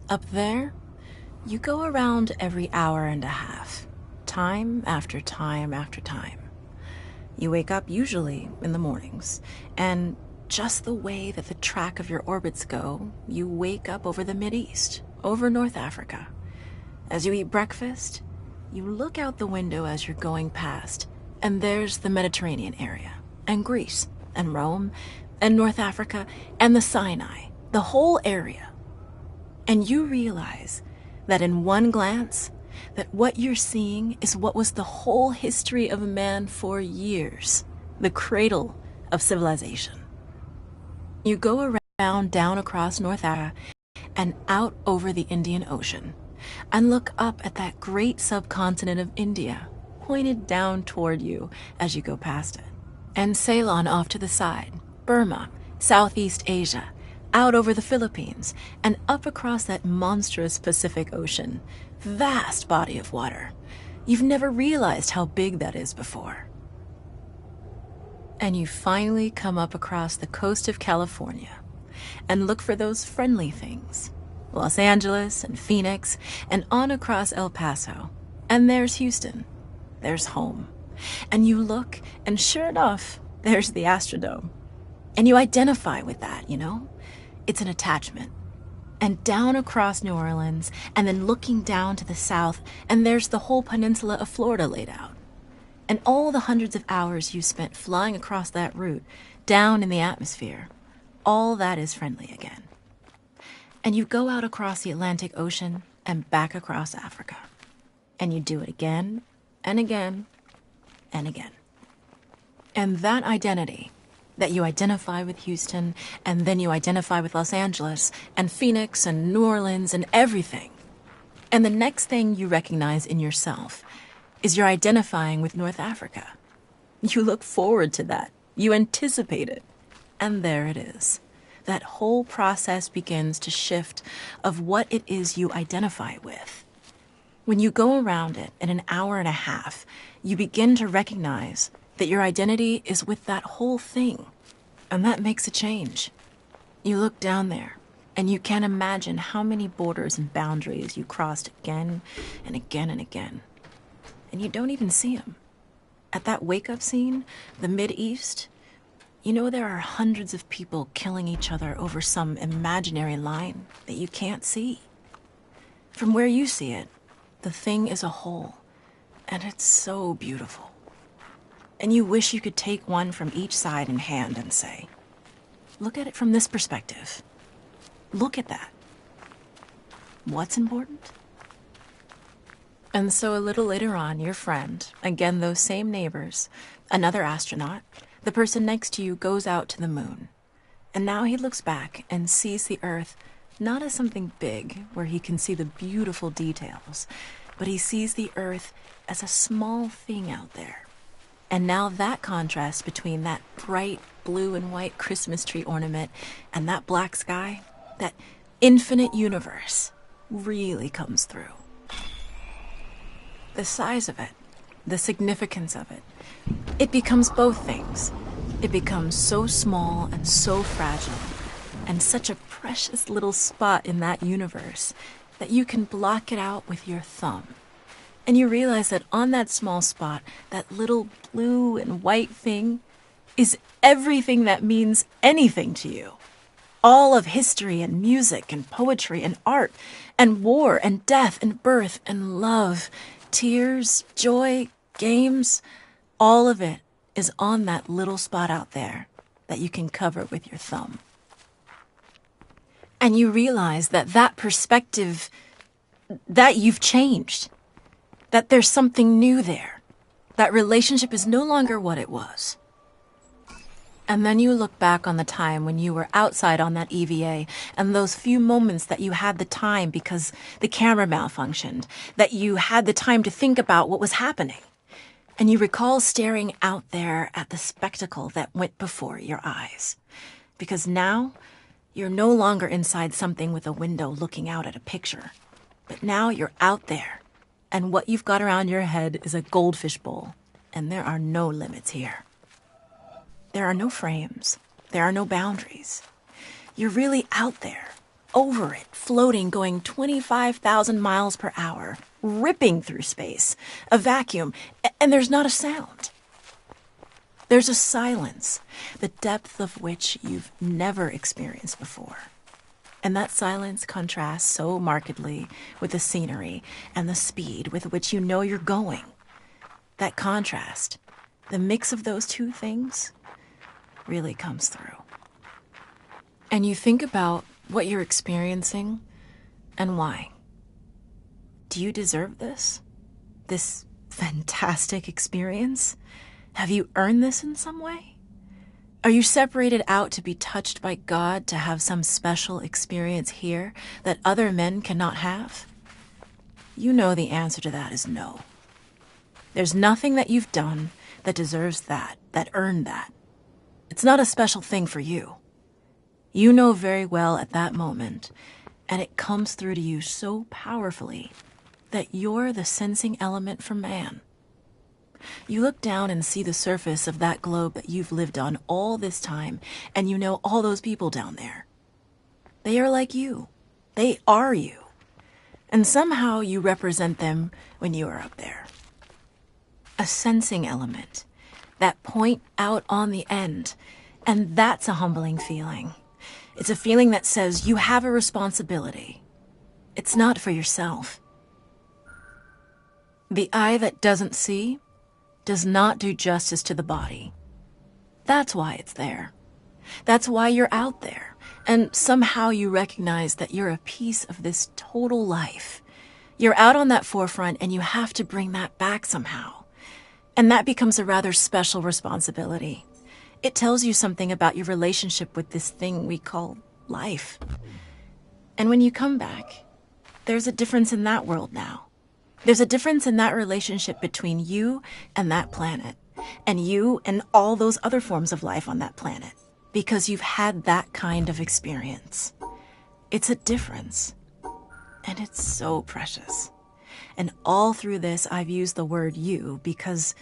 Up there, you go around every hour and a half, time after time after time. You wake up usually in the mornings, and just the way that the track of your orbits go, you wake up over the Mideast, over North Africa. As you eat breakfast, you look out the window as you're going past, and there's the Mediterranean area, and Greece, and Rome, and North Africa, and the Sinai, the whole area. And you realize that in one glance, that what you're seeing is what was the whole history of man for years, the cradle of civilization. You go around down across North Africa and out over the Indian Ocean and look up at that great subcontinent of India pointed down toward you as you go past it. And Ceylon off to the side, Burma, Southeast Asia, out over the Philippines, and up across that monstrous Pacific Ocean. Vast body of water. You've never realized how big that is before. And you finally come up across the coast of California and look for those friendly things. Los Angeles and Phoenix and on across El Paso. And there's Houston. There's home. And you look, and sure enough, there's the Astrodome. And you identify with that, you know? It's an attachment. And down across New Orleans, and then looking down to the south, and there's the whole peninsula of Florida laid out. And all the hundreds of hours you spent flying across that route, down in the atmosphere, all that is friendly again. And you go out across the Atlantic Ocean and back across Africa. And you do it again, and again, and again. And that identity, that you identify with Houston, and then you identify with Los Angeles, and Phoenix, and New Orleans, and everything. And the next thing you recognize in yourself is you're identifying with North Africa. You look forward to that. You anticipate it. And there it is. That whole process begins to shift of what it is you identify with. When you go around it in an hour and a half, you begin to recognize that your identity is with that whole thing. And that makes a change. You look down there, and you can't imagine how many borders and boundaries you crossed again and again and again. And you don't even see them. At that wake-up scene, the Mideast, you know there are hundreds of people killing each other over some imaginary line that you can't see. From where you see it, the thing is a whole, and it's so beautiful. And you wish you could take one from each side in hand and say, look at it from this perspective. Look at that. What's important? And so a little later on, your friend, again those same neighbors, another astronaut, the person next to you goes out to the moon. And now he looks back and sees the Earth not as something big where he can see the beautiful details, but he sees the Earth as a small thing out there. And now that contrast between that bright blue and white Christmas tree ornament and that black sky, that infinite universe, really comes through. The size of it, the significance of it, it becomes both things. It becomes so small and so fragile, and such a precious little spot in that universe that you can block it out with your thumb. And you realize that on that small spot, that little blue and white thing is everything that means anything to you. All of history and music and poetry and art and war and death and birth and love, tears, joy, games, all of it is on that little spot out there that you can cover with your thumb. And you realize that that perspective, that you've changed. That there's something new there. That relationship is no longer what it was. And then you look back on the time when you were outside on that EVA and those few moments that you had the time because the camera malfunctioned, that you had the time to think about what was happening. And you recall staring out there at the spectacle that went before your eyes. Because now, you're no longer inside something with a window looking out at a picture. But now you're out there. And what you've got around your head is a goldfish bowl, and there are no limits here. There are no frames. There are no boundaries. You're really out there, over it, floating, going 25,000 miles per hour, ripping through space, a vacuum, and there's not a sound. There's a silence, the depth of which you've never experienced before. And that silence contrasts so markedly with the scenery and the speed with which you know you're going. That contrast, the mix of those two things, really comes through. And you think about what you're experiencing and why. Do you deserve this? This fantastic experience? Have you earned this in some way? Are you separated out to be touched by God to have some special experience here that other men cannot have? You know the answer to that is no. There's nothing that you've done that deserves that earned that. It's not a special thing for you. You know very well at that moment, and it comes through to you so powerfully, that you're the sensing element for man. You look down and see the surface of that globe that you've lived on all this time, and you know all those people down there. They are like you. They are you. And somehow you represent them when you are up there. A sensing element, that point out on the end, and that's a humbling feeling. It's a feeling that says you have a responsibility. It's not for yourself. The eye that doesn't see does not do justice to the body. That's why it's there. That's why you're out there. And somehow you recognize that you're a piece of this total life. You're out on that forefront and you have to bring that back somehow. And that becomes a rather special responsibility. It tells you something about your relationship with this thing we call life. And when you come back, there's a difference in that world now. There's a difference in that relationship between you and that planet, and you and all those other forms of life on that planet, because you've had that kind of experience. It's a difference, and it's so precious. And all through this, I've used the word you because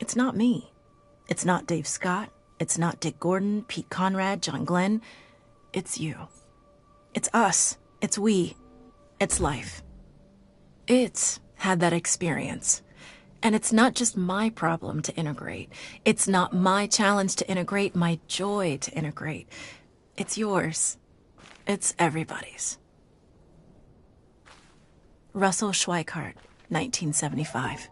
it's not me. It's not Dave Scott. It's not Dick Gordon, Pete Conrad, John Glenn. It's you. It's us. It's we. It's life. It's had that experience. And it's not just my problem to integrate. It's not my challenge to integrate, my joy to integrate. It's yours. It's everybody's. Russell Schweikart, 1975.